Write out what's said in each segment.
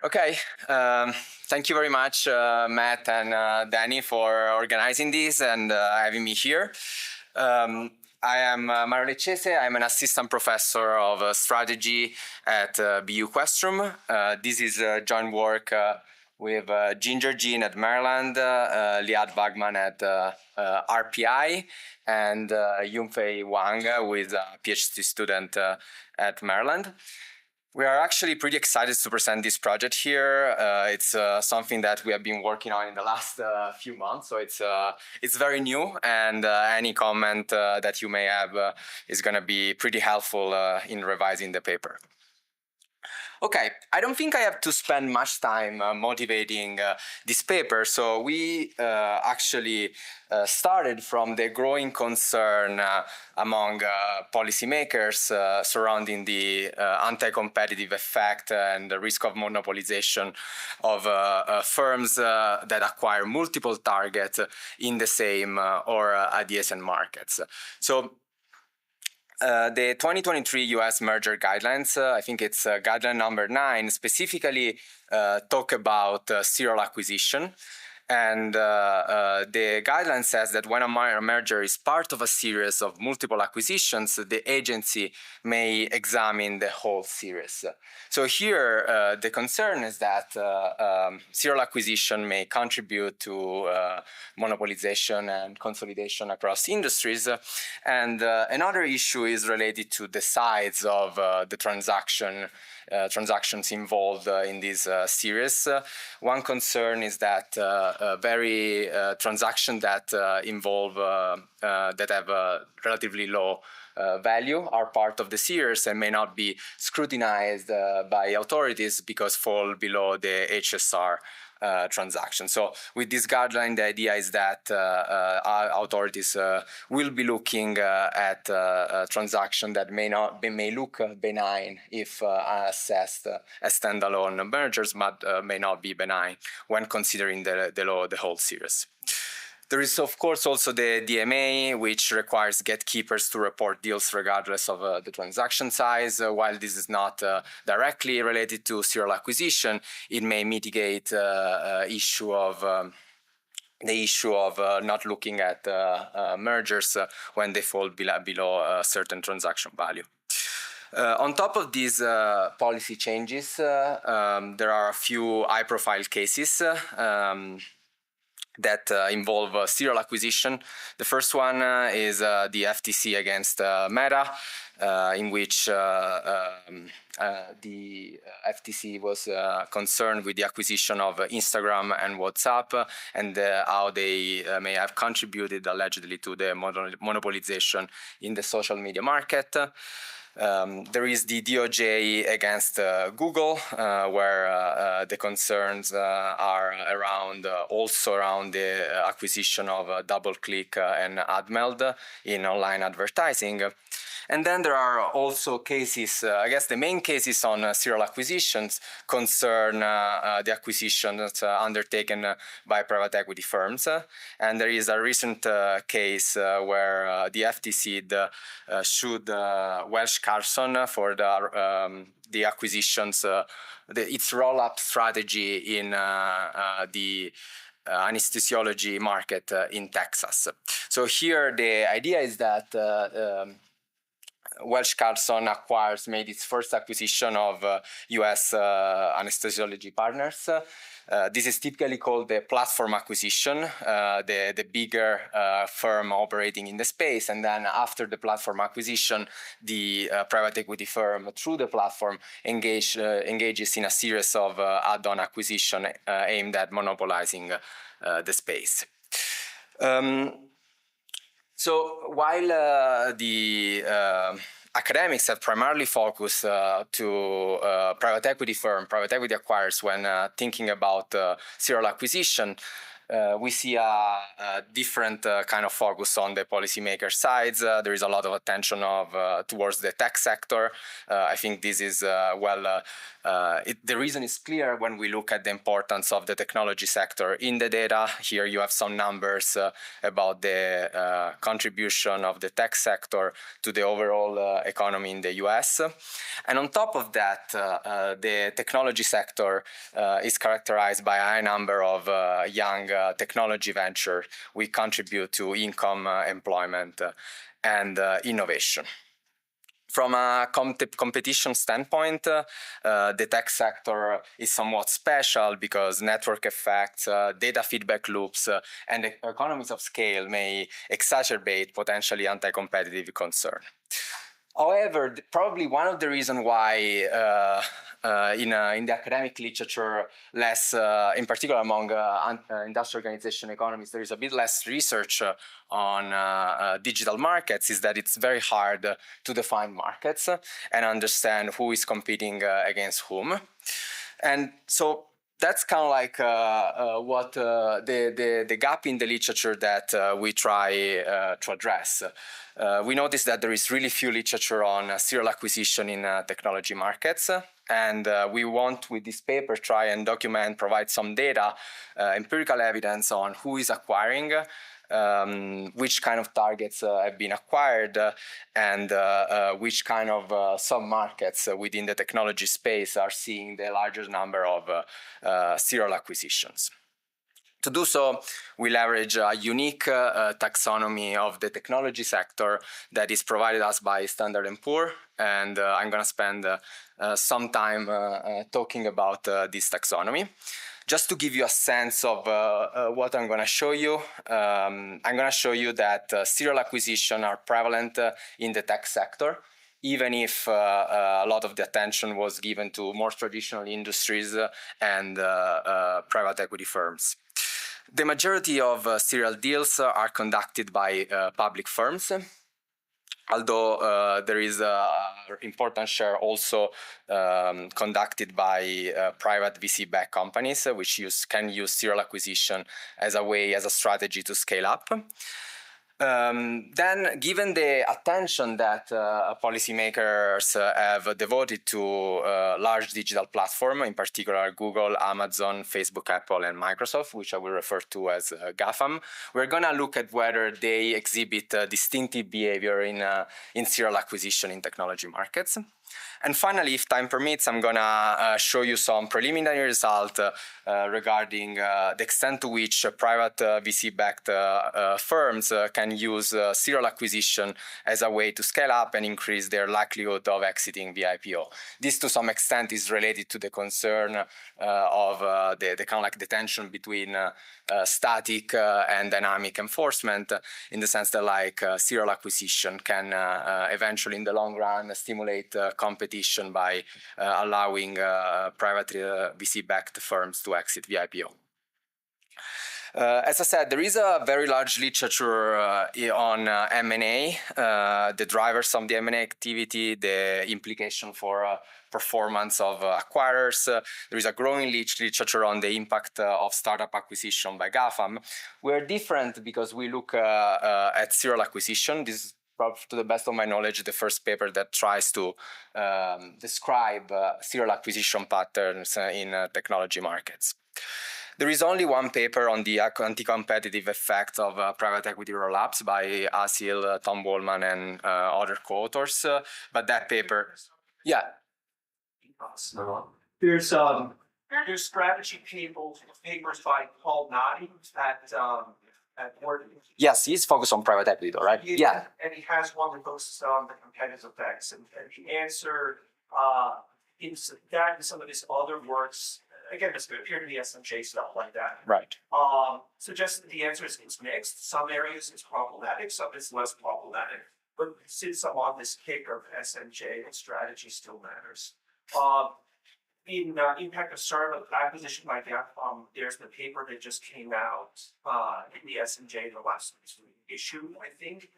Okay, thank you very much, Matt and Danny, for organizing this and having me here. I am Mario Lecesse. I'm an assistant professor of strategy at BU Questrom. This is joint work with Ginger Jean at Maryland, Liad Wagman at RPI, and Yunfei Wang, who is a PhD student at Maryland. We are actually pretty excited to present this project here. It's something that we have been working on in the last few months, so it's very new, and any comment that you may have is going to be pretty helpful in revising the paper. Okay, I don't think I have to spend much time motivating this paper, so we actually started from the growing concern among policymakers surrounding the anti-competitive effect and the risk of monopolization of firms that acquire multiple targets in the same or adjacent markets. So the 2023 US merger guidelines, I think it's guideline number 9, specifically talk about serial acquisition. And the guideline says that when a merger is part of a series of multiple acquisitions, the agency may examine the whole series. So here, the concern is that serial acquisition may contribute to monopolization and consolidation across industries. And another issue is related to the size of the transactions involved in this series. One concern is that very transactions that involve that have a relatively low value are part of the series and may not be scrutinized by authorities because fall below the HSR transaction. So with this guideline, the idea is that authorities will be looking at a transaction that may look benign if assessed as standalone mergers, but may not be benign when considering the whole series. There is, of course, also the DMA, which requires gatekeepers to report deals regardless of the transaction size. While this is not directly related to serial acquisition, it may mitigate the issue of not looking at mergers when they fall below a certain transaction value. On top of these policy changes, there are a few high-profile cases that involve serial acquisition. The first one is the FTC against Meta, in which the FTC was concerned with the acquisition of Instagram and WhatsApp and how they may have contributed allegedly to the monopolization in the social media market. There is the DOJ against Google, where the concerns are also around the acquisition of DoubleClick and AdMeld in online advertising. And then there are also cases, I guess the main cases on serial acquisitions concern the acquisitions undertaken by private equity firms. And there is a recent case where the FTC sued Welsh Carson for the acquisitions, its roll-up strategy in the anesthesiology market in Texas. So here the idea is that Welsh Carson made its first acquisition of US anesthesiology partners. This is typically called the platform acquisition, the bigger firm operating in the space. And then after the platform acquisition, the private equity firm, through the platform, engages in a series of add-on acquisition aimed at monopolizing the space. So while the academics have primarily focused to private equity acquirers when thinking about serial acquisition, we see a different kind of focus on the policymaker sides. There is a lot of attention towards the tech sector. I think this is the reason is clear when we look at the importance of the technology sector in the data. Here you have some numbers about the contribution of the tech sector to the overall economy in the US. And on top of that, the technology sector is characterized by a high number of young technology ventures. We contribute to income, employment, and innovation. From a competition standpoint, the tech sector is somewhat special because network effects, data feedback loops, and economies of scale may exacerbate potentially anti-competitive concern. However, probably one of the reasons why in the academic literature, less, in particular among industrial organization economists, there is a bit less research on digital markets, is that it's very hard to define markets and understand who is competing against whom. And so that's kind of like what the gap in the literature that we try to address. We noticed that there is really few literature on serial acquisition in technology markets. And we want, with this paper, try and document, provide some data, empirical evidence on who is acquiring, which kind of targets have been acquired, and which kind of sub-markets within the technology space are seeing the largest number of serial acquisitions. To do so, we leverage a unique taxonomy of the technology sector that is provided us by Standard & Poor, and I'm going to spend some time talking about this taxonomy. Just to give you a sense of what I'm going to show you, I'm going to show you that serial acquisition are prevalent in the tech sector, even if a lot of the attention was given to more traditional industries and private equity firms. The majority of serial deals are conducted by public firms, although there is an important share also conducted by private VC-backed companies, which can use serial acquisition as a strategy to scale up. Then, given the attention that policymakers have devoted to large digital platforms, in particular Google, Amazon, Facebook, Apple, and Microsoft, which I will refer to as GAFAM, we're going to look at whether they exhibit distinctive behavior in serial acquisition in technology markets. And finally, if time permits, I'm going to show you some preliminary results regarding the extent to which private VC-backed firms can use serial acquisition as a way to scale up and increase their likelihood of exiting the IPO. This, to some extent, is related to the concern of the kind of like the tension between static and dynamic enforcement, in the sense that like serial acquisition can eventually, in the long run, stimulate competition by allowing private VC-backed firms to exit the IPO. As I said, there is a very large literature on M&A, the drivers of the M&A activity, the implication for performance of acquirers. There is a growing literature on the impact of startup acquisition by GAFAM. We're different because we look at serial acquisition. This is, to the best of my knowledge, the first paper that tries to describe serial acquisition patterns in technology markets. There is only one paper on the anti-competitive effect of private equity roll-ups by Asil, Tom Wallman, and other co-authors. But that paper, yeah. There's strategy papers by Paul Noddy at Wharton. Yes, he's focused on private equity, though, right? Yeah. And he has one that focuses on the competitive effects. And the answer in that and some of his other works, again, this would appear to be SMJ stuff like that. Right. Suggests that the answer is it's mixed. Some areas it's problematic, some is less problematic. But since I'm on this kicker of SMJ, the strategy still matters. In impact of startup acquisition by GAFAM, there's the paper that just came out in the SMJ, the last issue, I think.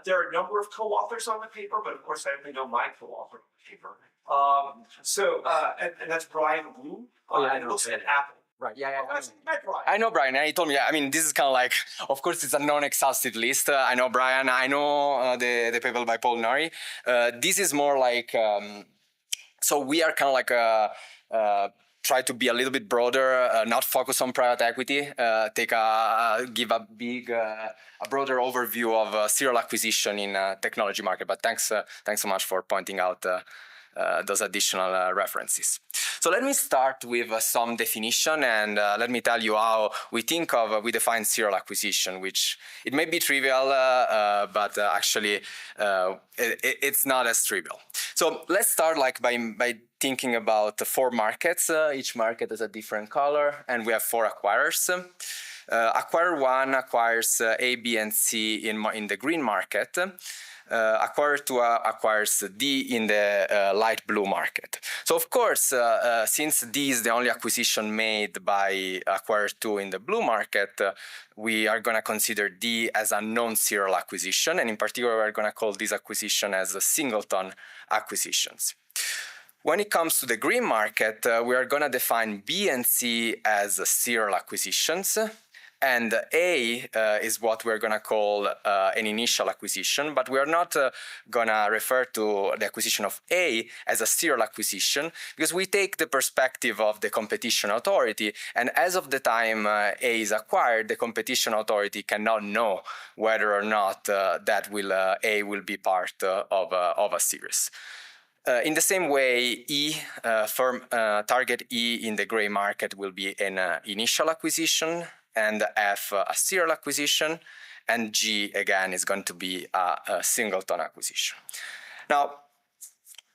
There are a number of co-authors on the paper, but of course I only know my co-author on the paper. And that's Brian Wu. And it looks at Apple. Right. Yeah. Oh, that's met Brian. I know Brian. He told me. I mean, this is kind of like, of course, it's a non-exhaustive list. I know Brian. I know the paper by Paul Nori. This is more like. So we are kind of like try to be a little bit broader, not focus on private equity. Give a broader overview of serial acquisition in technology market. But thanks so much for pointing out those additional references. So let me start with some definition, and let me tell you how we define serial acquisition, which it may be trivial, but actually it's not as trivial. So let's start by thinking about the four markets. Each market has a different color, and we have four acquirers. Acquirer one acquires A, B, and C in the green market. Acquirer 2 acquires D in the light blue market. So of course, since D is the only acquisition made by acquirer 2 in the blue market, we are going to consider D as a non-serial acquisition, and in particular, we're going to call this acquisition as a singleton acquisitions. When it comes to the green market, we are going to define B and C as serial acquisitions. And A is what we're going to call an initial acquisition, but we're not going to refer to the acquisition of A as a serial acquisition because we take the perspective of the competition authority, and as of the time A is acquired, the competition authority cannot know whether or not A will be part of a series. In the same way, target E in the gray market will be an initial acquisition, and F a serial acquisition, and G again is going to be a singleton acquisition. Now,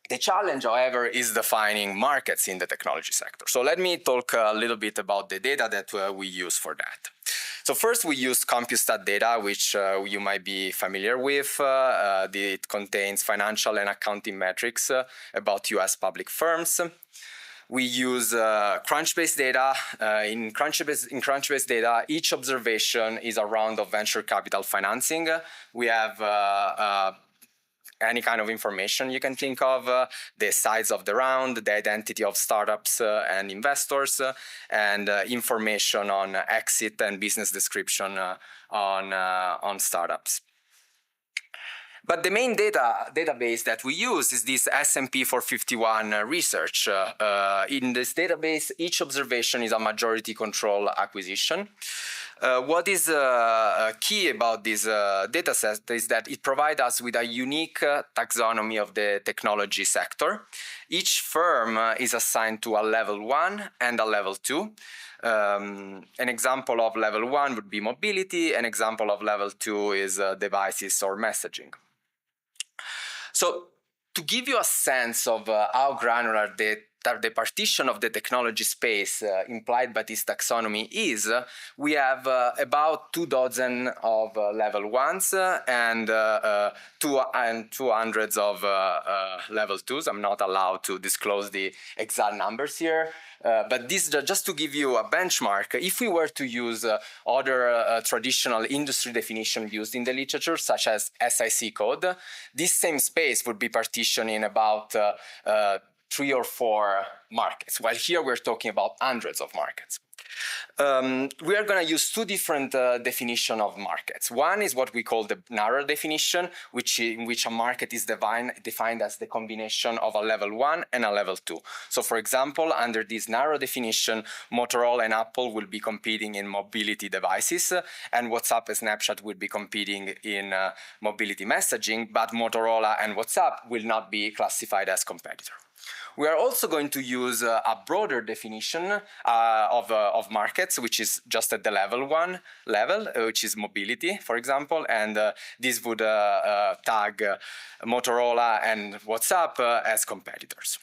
the challenge, however, is defining markets in the technology sector. So let me talk a little bit about the data that we use for that. So first we use CompuStat data, which you might be familiar with. It contains financial and accounting metrics about US public firms. We use Crunchbase data. In Crunchbase data, each observation is a round of venture capital financing. We have any kind of information you can think of, the size of the round, the identity of startups and investors, and information on exit and business description on startups. But the main database that we use is this S&P 451 research. In this database, each observation is a majority control acquisition. What is key about this data set is that it provides us with a unique taxonomy of the technology sector. Each firm is assigned to a level 1 and a level 2. An example of level 1 would be mobility. An example of level 2 is devices or messaging. So to give you a sense of how granular the partition of the technology space implied by this taxonomy is, we have about 24 of level 1s and 200 of level 2s. I'm not allowed to disclose the exact numbers here. But this just to give you a benchmark, if we were to use other traditional industry definitions used in the literature, such as SIC code, this same space would be partitioned in about 3 or 4 markets, while here we're talking about hundreds of markets. We are going to use 2 different definitions of markets. One is what we call the narrow definition, in which a market is defined as the combination of a level 1 and a level 2. So for example, under this narrow definition, Motorola and Apple will be competing in mobility devices, and WhatsApp and Snapchat will be competing in mobility messaging, but Motorola and WhatsApp will not be classified as competitors. We are also going to use a broader definition of markets, which is just at the level 1 level, which is mobility, for example, and this would tag Motorola and WhatsApp as competitors.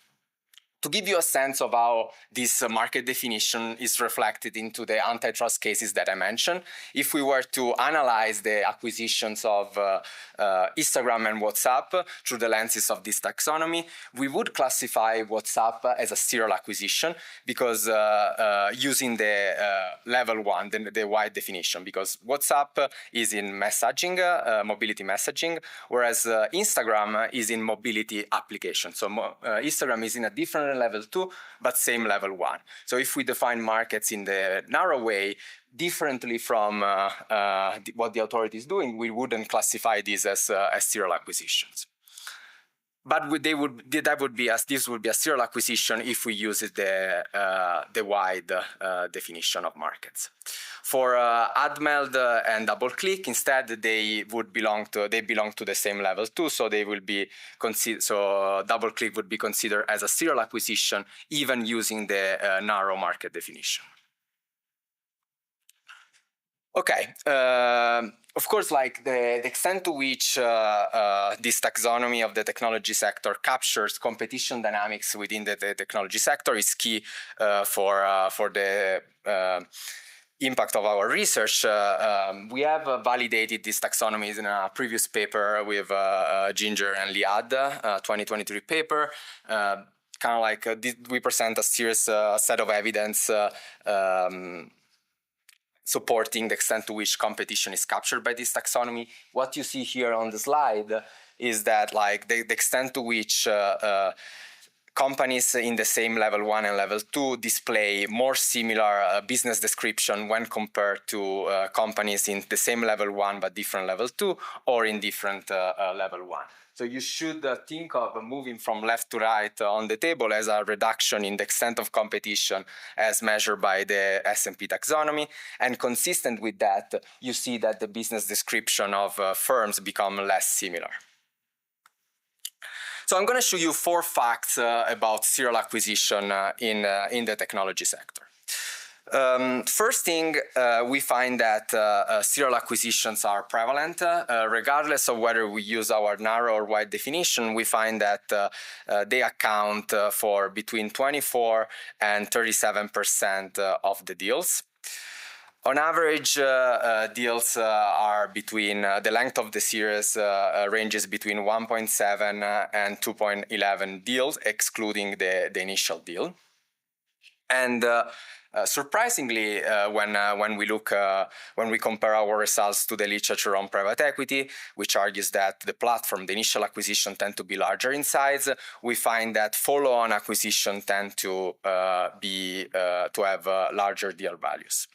To give you a sense of how this market definition is reflected into the antitrust cases that I mentioned, if we were to analyze the acquisitions of Instagram and WhatsApp through the lenses of this taxonomy, we would classify WhatsApp as a serial acquisition because using the level 1, the wide definition, because WhatsApp is in messaging, mobility messaging, whereas Instagram is in mobility application. So Instagram is in a different different level 2, but same level 1. So if we define markets in the narrow way, differently from what the authority is doing, we wouldn't classify these as serial acquisitions. But this would be a serial acquisition if we use the wide definition of markets. For AdMeld and DoubleClick, instead they belong to the same level too, so they will be DoubleClick would be considered as a serial acquisition even using the narrow market definition. Okay, of course, like the extent to which this taxonomy of the technology sector captures competition dynamics within the technology sector is key for the impact of our research. We have validated these taxonomies in a previous paper with Ginger and Liad, 2023 paper. Kind of like we present a serious set of evidence supporting the extent to which competition is captured by this taxonomy. What you see here on the slide is that like the extent to which companies in the same level 1 and level 2 display more similar business description when compared to companies in the same level 1 but different level 2 or in different level 1. So you should think of moving from left to right on the table as a reduction in the extent of competition as measured by the S&P taxonomy. And consistent with that, you see that the business description of firms become less similar. So I'm going to show you 4 facts about serial acquisition in the technology sector. First thing, we find that serial acquisitions are prevalent. Regardless of whether we use our narrow or wide definition, we find that they account for between 24 and 37% of the deals. On average, deals are between, the length of the series ranges between 1.7 and 2.11 deals, excluding the initial deal. And surprisingly, when we compare our results to the literature on private equity, which argues that the initial acquisition tend to be larger in size, we find that follow-on acquisition tend to have larger deal values.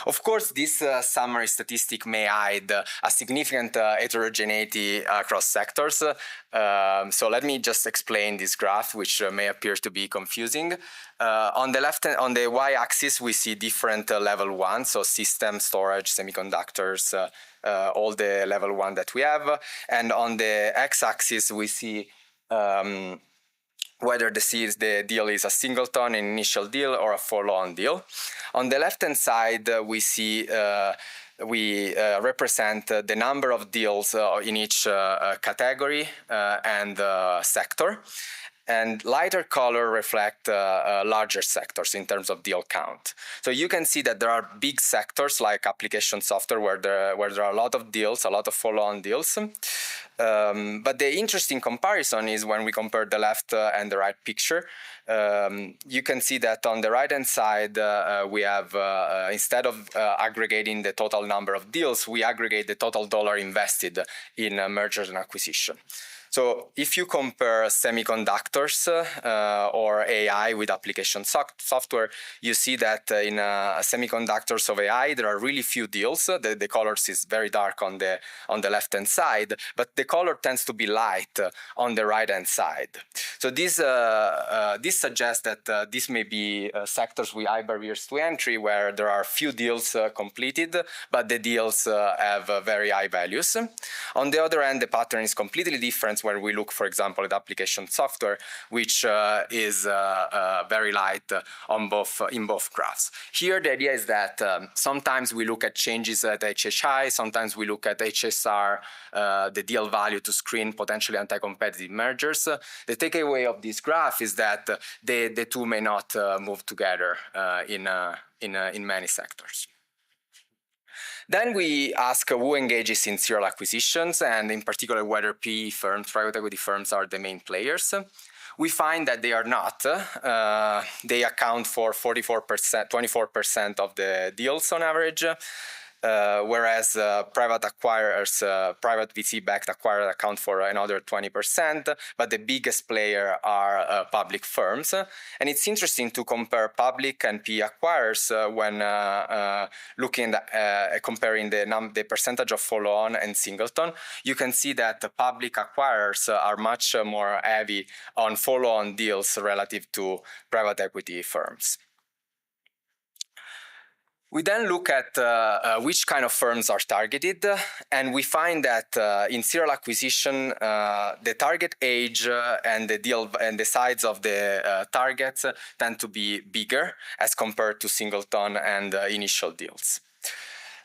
Of course, this summary statistic may hide a significant heterogeneity across sectors. So let me just explain this graph, which may appear to be confusing. On the y-axis, we see different level 1, so system, storage, semiconductors, all the level 1 that we have. And on the x-axis, we see whether the deal is a singleton, an initial deal, or a follow-on deal. On the left-hand side, we see we represent the number of deals in each category and sector. And lighter color reflect larger sectors in terms of deal count. So you can see that there are big sectors like application software where there are a lot of deals, a lot of follow-on deals. But the interesting comparison is when we compare the left and the right picture. You can see that on the right-hand side, we have, instead of aggregating the total number of deals, we aggregate the total dollar invested in mergers and acquisition. So if you compare semiconductors or AI with application software, you see that in semiconductors of AI, there are really few deals. The colors is very dark on the left-hand side, but the color tends to be light on the right-hand side. So this suggests that this may be sectors with high barriers to entry where there are few deals completed, but the deals have very high values. On the other hand, the pattern is completely different where we look, for example, at application software, which is very light in both graphs. Here, the idea is that sometimes we look at changes at HHI, sometimes we look at HSR, the deal value to screen potentially anti-competitive mergers. The takeaway of this graph is that the two may not move together in many sectors. Then we ask who engages in serial acquisitions, and in particular whether PE firms, private equity firms, are the main players. We find that they are not. They account for 24%, 24% of the deals on average. whereas private acquirers, private VC-backed acquirers account for another 20%, but the biggest player are public firms. And it's interesting to compare public and PE acquirers when looking at comparing the percentage of follow-on and singleton. You can see that the public acquirers are much more heavy on follow-on deals relative to private equity firms. We then look at which kind of firms are targeted, and we find that in serial acquisition, the target age and the deal and the size of the targets tend to be bigger as compared to singleton and initial deals.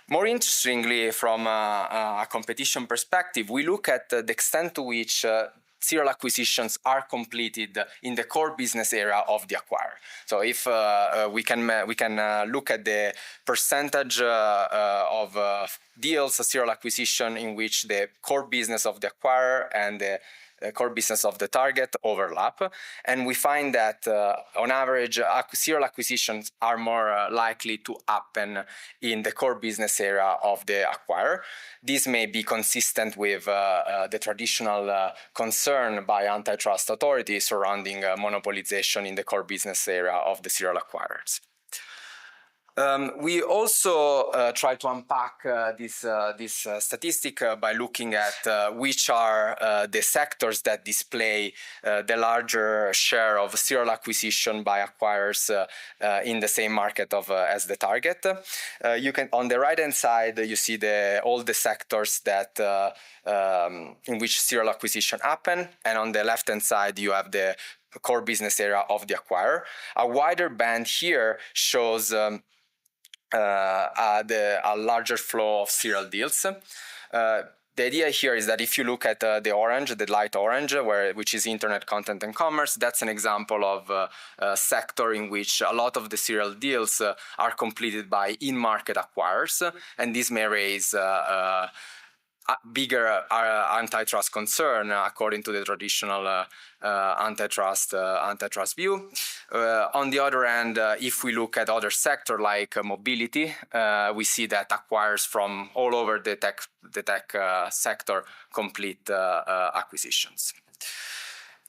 More interestingly, from a competition perspective, we look at the extent to which serial acquisitions are completed in the core business area of the acquirer. So if we can look at the percentage of deals, serial acquisition in which the core business of the acquirer and the core business of the target overlap, and we find that on average serial acquisitions are more likely to happen in the core business area of the acquirer. This may be consistent with the traditional concern by antitrust authorities surrounding monopolization in the core business area of the serial acquirers. We also try to unpack this statistic by looking at which are the sectors that display the larger share of serial acquisition by acquirers in the same market as the target. You can, on the right hand side, you see all the sectors that in which serial acquisition happen, and on the left hand side you have the core business area of the acquirer. A wider band here shows a larger flow of serial deals. The idea here is that if you look at the orange, the light orange, which is internet content and commerce, that's an example of a sector in which a lot of the serial deals are completed by in-market acquirers, and this may raise bigger antitrust concern according to the traditional antitrust view. On the other hand, if we look at other sectors like mobility, we see that acquirers from all over the tech sector complete acquisitions.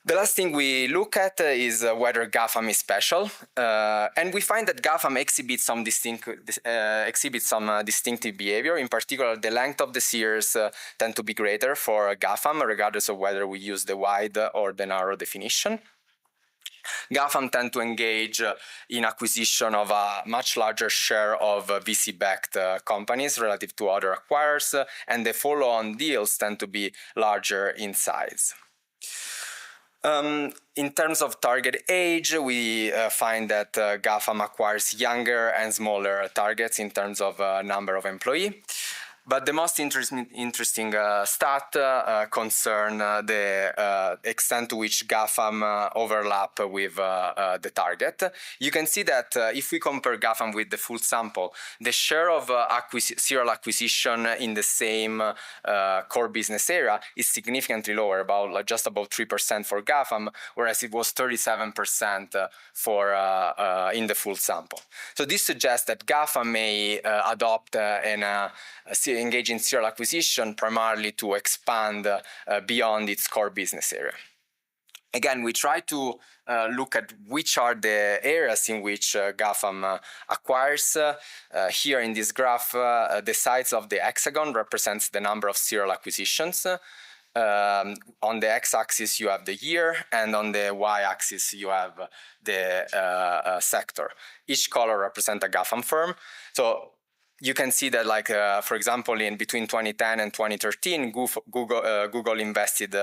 The last thing we look at is whether GAFAM is special, and we find that GAFAM exhibits some distinctive behavior. In particular, the length of the series tend to be greater for GAFAM, regardless of whether we use the wide or the narrow definition. GAFAM tend to engage in acquisition of a much larger share of VC-backed companies relative to other acquirers, and the follow-on deals tend to be larger in size. In terms of target age, we find that GAFAM acquires younger and smaller targets in terms of number of employees. But the most interesting stat concern the extent to which GAFAM overlap with the target. You can see that if we compare GAFAM with the full sample, the share of serial acquisition in the same core business area is significantly lower, just about 3% for GAFAM, whereas it was 37% for in the full sample. So this suggests that GAFAM may adopt and engage in serial acquisition primarily to expand beyond its core business area. Again, we try to look at which are the areas in which GAFAM acquires. Here in this graph, the size of the hexagon represents the number of serial acquisitions. On the x-axis you have the year, and on the y-axis you have the sector. Each color represents a GAFAM firm. So you can see that, like, for example, in between 2010 and 2013, Google invested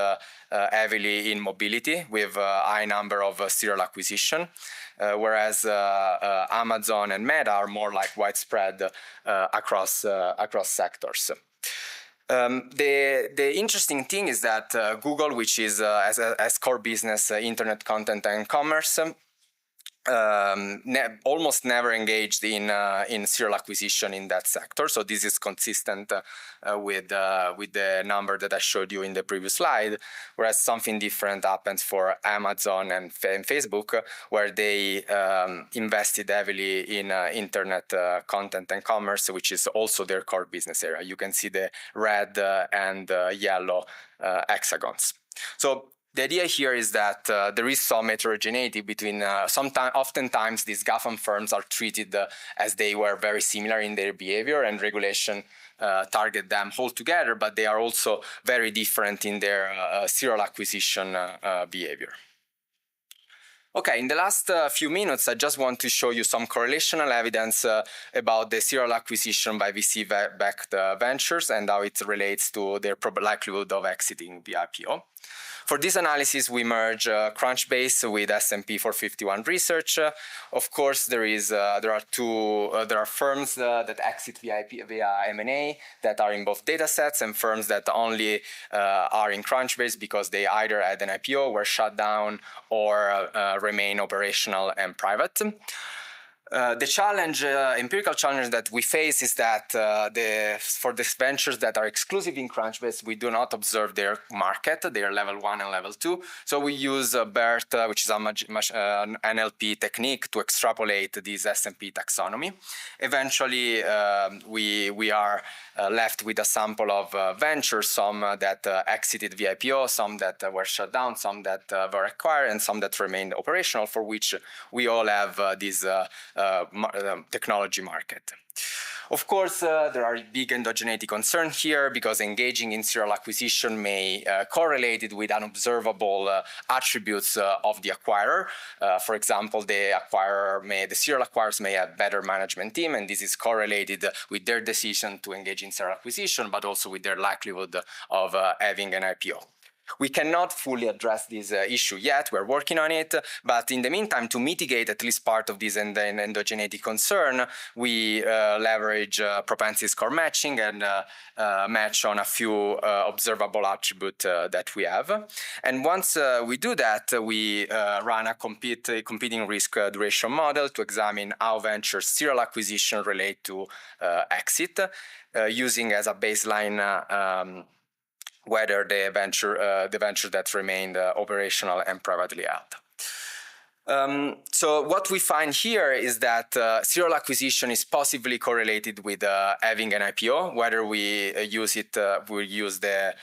heavily in mobility with a high number of serial acquisition, whereas Amazon and Meta are more like widespread across sectors. The interesting thing is that Google, which is as core business internet content and commerce, almost never engaged in serial acquisition in that sector. So this is consistent with the number that I showed you in the previous slide. Whereas something different happens for Amazon and Facebook, where they invested heavily in internet content and commerce, which is also their core business area. You can see the red and yellow hexagons. So the idea here is that there is some heterogeneity between oftentimes these GAFAM firms are treated as they were very similar in their behavior, and regulation target them altogether, but they are also very different in their serial acquisition behavior. Okay, in the last few minutes, I just want to show you some correlational evidence about the serial acquisition by VC-backed ventures and how it relates to their likelihood of exiting the IPO. For this analysis, we merge Crunchbase with S&P 451 research. Of course, there are firms that exit via M&A that are in both data sets, and firms that only are in Crunchbase because they either had an IPO, were shut down, or remain operational and private. The challenge, empirical challenge that we face is that for the ventures that are exclusive in Crunchbase, we do not observe their market, their level 1 and level 2. So we use BERT, which is an NLP technique, to extrapolate this S&P taxonomy. Eventually, we are left with a sample of ventures, some that exited via IPO, some that were shut down, some that were acquired, and some that remained operational, for which we all have this technology market. Of course, there are big endogeneity concerns here, because engaging in serial acquisition may correlate it with unobservable attributes of the acquirer. For example, the serial acquirers may have better management team, and this is correlated with their decision to engage in serial acquisition, but also with their likelihood of having an IPO. We cannot fully address this issue yet. We're working on it, but in the meantime, to mitigate at least part of this endogeneity concern, we leverage propensity score matching and match on a few observable attributes that we have. And once we do that, we run a competing risk duration model to examine how venture serial acquisition relate to exit, using as a baseline whether the venture that remained operational and privately held. So what we find here is that serial acquisition is possibly correlated with having an IPO, whether we use the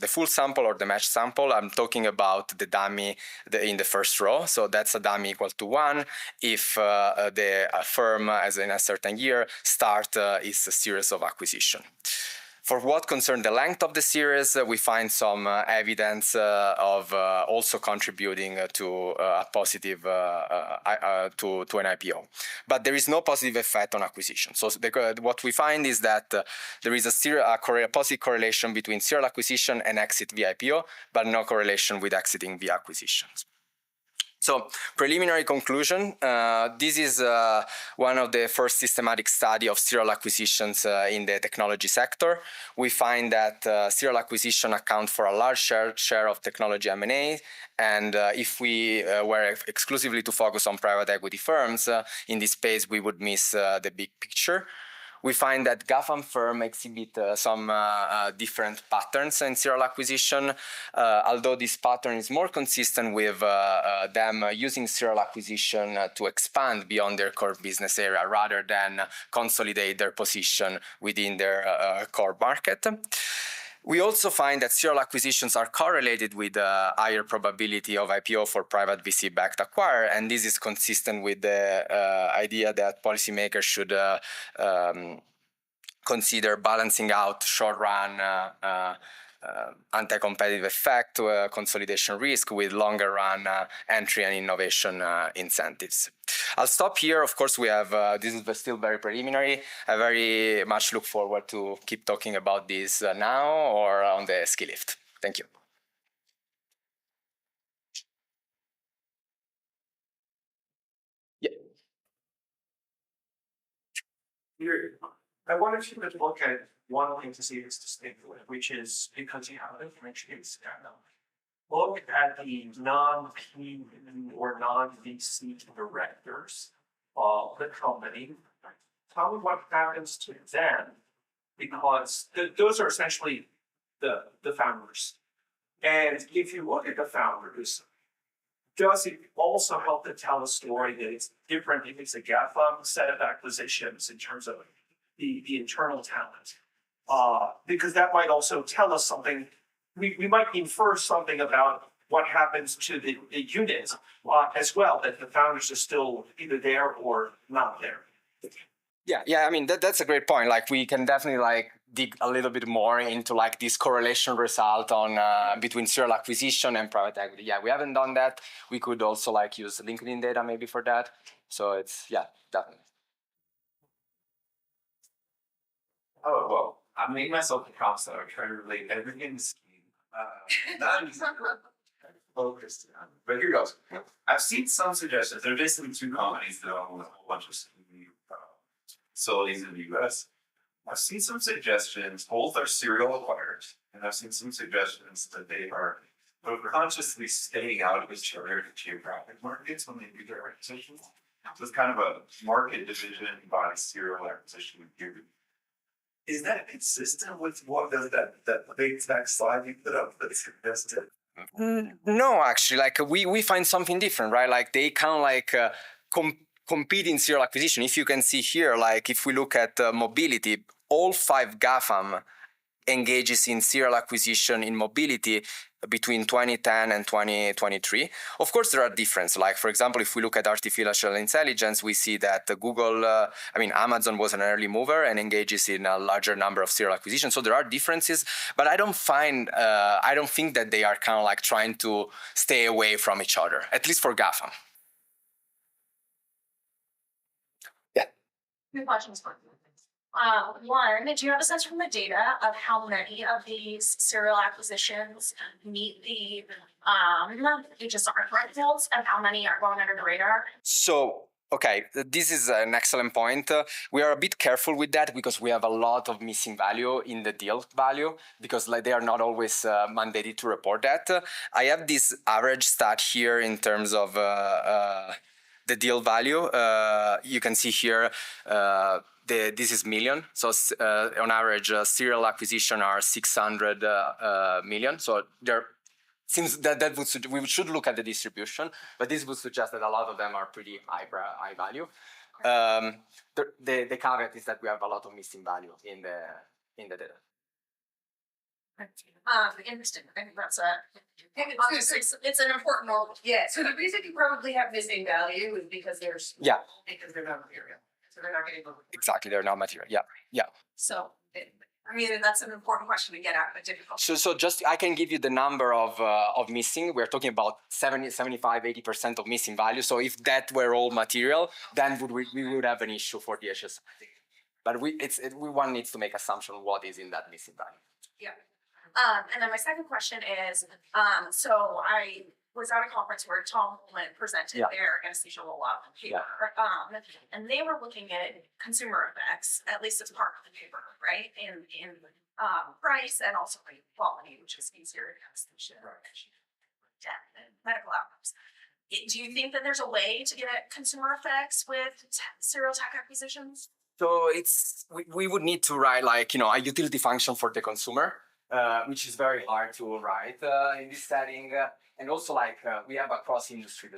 full sample or the match sample. I'm talking about the dummy in the first row. So that's a dummy equal to 1 if the firm, as in a certain year, start its series of acquisition. For what concerns the length of the series, we find some evidence of also contributing to a positive to an IPO, but there is no positive effect on acquisition. So what we find is that there is a positive correlation between serial acquisition and exit via IPO, but no correlation with exiting via acquisitions. So, preliminary conclusion, this is one of the first systematic study of serial acquisitions in the technology sector. We find that serial acquisition account for a large share of technology M&A, and if we were exclusively to focus on private equity firms in this space, we would miss the big picture. We find that GAFAM firms exhibit some different patterns in serial acquisition, although this pattern is more consistent with them using serial acquisition to expand beyond their core business area rather than consolidate their position within their core market. We also find that serial acquisitions are correlated with a higher probability of IPO for private VC-backed acquirer, and this is consistent with the idea that policymakers should consider balancing out short-run anti-competitive effect, consolidation risk with longer-run entry and innovation incentives. I'll stop here. Of course, we have this is still very preliminary. I very much look forward to keep talking about this now or on the ski lift. Thank you. Yeah. I wanted you to look at one thing to see it's distinct, which is because you have a differentiated look at the non-P or non-VC directors of the company, tell me what happens to them, because those are essentially the founders. And if you look at the founders, does it also help to tell a story that it's different if it's a GAFA set of acquisitions in terms of the internal talent? Because that might also tell us something. We might infer something about what happens to the unit as well, that the founders are still either there or not there. Yeah. I mean, that's a great point. Like, we can definitely like dig a little bit more into like this correlation result on between serial acquisition and private equity. Yeah, we haven't done that. We could also like use LinkedIn data maybe for that. So it's, yeah, definitely. Oh, well, I made myself a props that I try to relate everything to skiing. Not focused on, but here goes. I've seen some suggestions. There are basically two companies that own a whole bunch of ski facilities in the US. I've seen some suggestions, both are serial acquirers, and I've seen some suggestions that they are consciously staying out of each other geographic markets when they do their acquisitions. So it's kind of a market division by serial acquisition here. Is that consistent with what that big tech slide you put up that suggested? No, actually, like we find something different, right? Like they kind of like compete in serial acquisition. If you can see here, like if we look at mobility, all 5 GAFAM engages in serial acquisition in mobility between 2010 and 2023. Of course, there are differences. Like, for example, if we look at artificial intelligence, we see that Amazon was an early mover and engages in a larger number of serial acquisitions. So there are differences, but I don't think that they are kind of like trying to stay away from each other, at least for GAFAM. Yeah. Two questions for you. One, do you have a sense from the data of how many of these serial acquisitions meet the HSR thresholds and how many are going under the radar? So, okay, this is an excellent point. We are a bit careful with that because we have a lot of missing value in the deal value because like they are not always mandated to report that. I have this average stat here in terms of the deal value. You can see here. This is million. So on average, serial acquisition are 600 million. So there seems that we should look at the distribution, but this would suggest that a lot of them are pretty high value. The caveat is that we have a lot of missing value in the data. Interesting. I think that's obviously it's an important role. Yeah, so the reason you probably have missing value is because they're small, Yeah. because they're not material. So they're not getting. Exactly, they're not material. Yeah. So, that's an important question to get at, but difficult. So just I can give you the number of missing. We're talking about 70, 75, 80% of missing value. So if that were all material, then we would have an issue for the HSI. But one needs to make assumption what is in that missing value. Yeah. And then my second question is, so I was at a conference where Tom Holman presented their anesthesia roll-up paper, and they were looking at consumer effects, at least as part of the paper, right? In price and also quality, which is easier in anesthesia, and medical outcomes. Do you think that there's a way to get at consumer effects with serial tech acquisitions? So we would need to write a utility function for the consumer, which is very hard to write in this setting. And also we have a cross-industry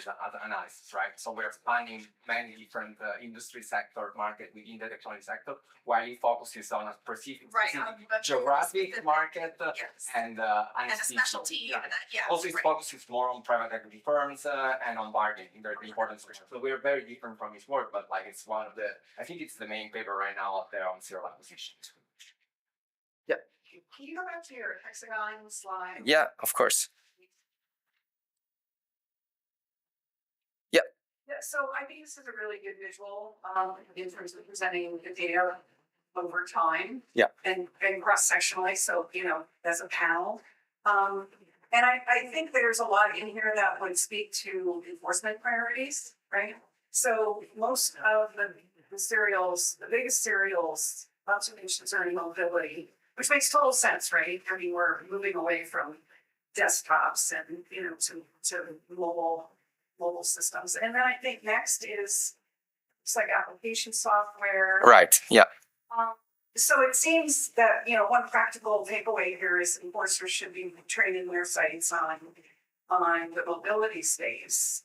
analysis, right? So we're spanning many different industry sector market within the technology sector, while it focuses on a specific geographic market and a specialty. Also, it focuses more on private equity firms and on bargaining. They're the important sections. So we're very different from his work, but it's one of I think it's the main paper right now out there on serial acquisition. Yeah. Can you go back to your hexagon slide? Yeah, of course. Yeah, so I think this is a really good visual in terms of presenting the data over time. Yeah. And cross-sectionally, so as a panel. And I think there's a lot in here that would speak to enforcement priorities, right? So most of the serials, the biggest serials observations are in mobility, which makes total sense, right? I mean, we're moving away from desktops and, to mobile systems. And then I think next is it's like application software. Right. Yeah. So it seems that, one practical takeaway here is enforcers should be training their sites on the mobility space.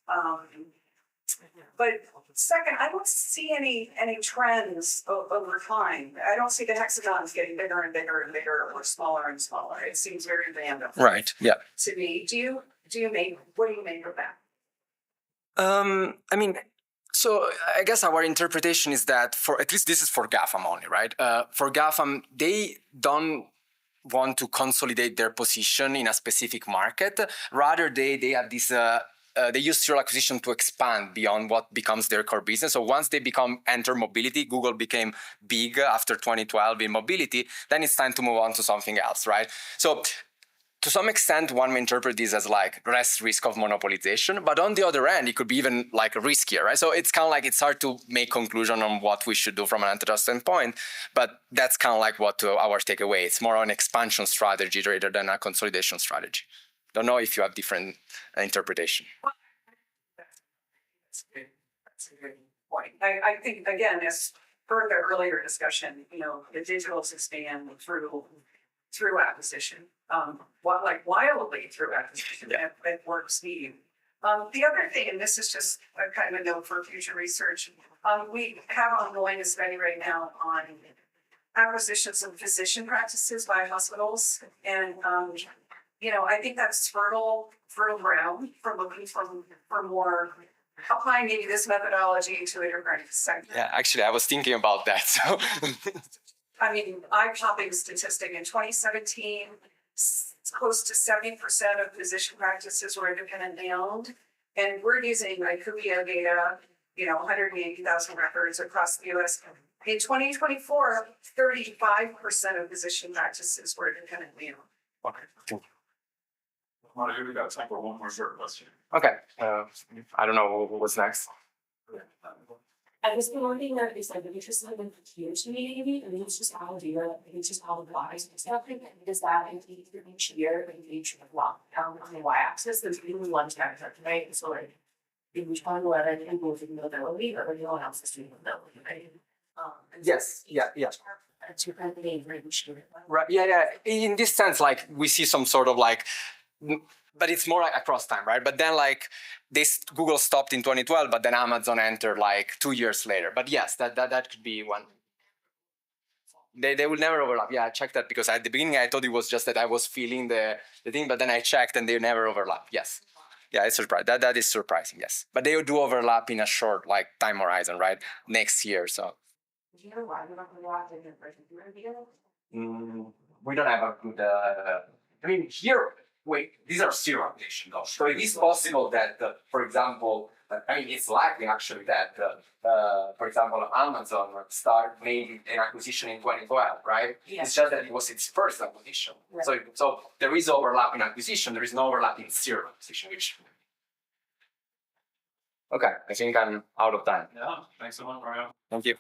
But second, I don't see any trends over time. I don't see the hexagons getting bigger and bigger and bigger or smaller and smaller. It seems very random. Right. Yeah. To me. What do you make of that? I mean, so I guess our interpretation is that for at least this is for GAFAM only, right? For GAFAM, they don't want to consolidate their position in a specific market. Rather, they have this. They use serial acquisition to expand beyond what becomes their core business. So once they enter mobility, Google became big after 2012 in mobility, then it's time to move on to something else, right? So to some extent, one may interpret this as like less risk of monopolization, but on the other end, it could be even like riskier, right? So it's kind of like it's hard to make conclusion on what we should do from an antitrust standpoint, but that's kind of like what our takeaway. It's more an expansion strategy rather than a consolidation strategy. Don't know if you have different interpretation. That's a good point. I think again, as per the earlier discussion, the digitals expand through acquisition, wildly through acquisition at warp speed. The other thing, and this is just a kind of a note for future research, we have ongoing a study right now on acquisitions of physician practices by hospitals, and I think that's fertile ground for looking for more. Applying maybe this methodology to enterprise sector. Yeah, actually, I was thinking about that. So, I mean, eye-popping statistic in 2017, close to 70% of physician practices were independently owned, and we're using IQVIA data, 180,000 records across the U.S. In 2024, 35% of physician practices were independently owned. okay. Monica, we got time for one more short question. Okay. I don't know what's next. I was wondering that it's like, it's just like a huge maybe, and it's just how data, it's just how the lies and stuff, does that include each year, each lockdown on the y-axis, there's really one time, right? So like, in which one, whether people with mobility, or everyone else is doing mobility, right? Yes. Yeah. It's your kind of name, right? Right. Yeah. In this sense, like we see some sort of like, but it's more like across time, right? But then like Google stopped in 2012, but then Amazon entered like 2 years later. But yes, that could be one. They will never overlap. Yeah, I checked that because at the beginning I thought it was just that I was feeling the thing, but then I checked and they never overlap. Yes. Yeah, it's surprising. That is surprising, yes. But they do overlap in a short like time horizon, right? Next year. So we don't have a good I mean here wait, these are serial acquisition though. So it is possible that, for example, it's likely actually that, for example, Amazon made an acquisition in 2012, right? Yeah. It's just that it was its first acquisition. Right. So there is overlap in acquisition, there is no overlap in serial acquisition, which. Okay, I think I'm out of time. Yeah, thanks so much, Mario. Thank you.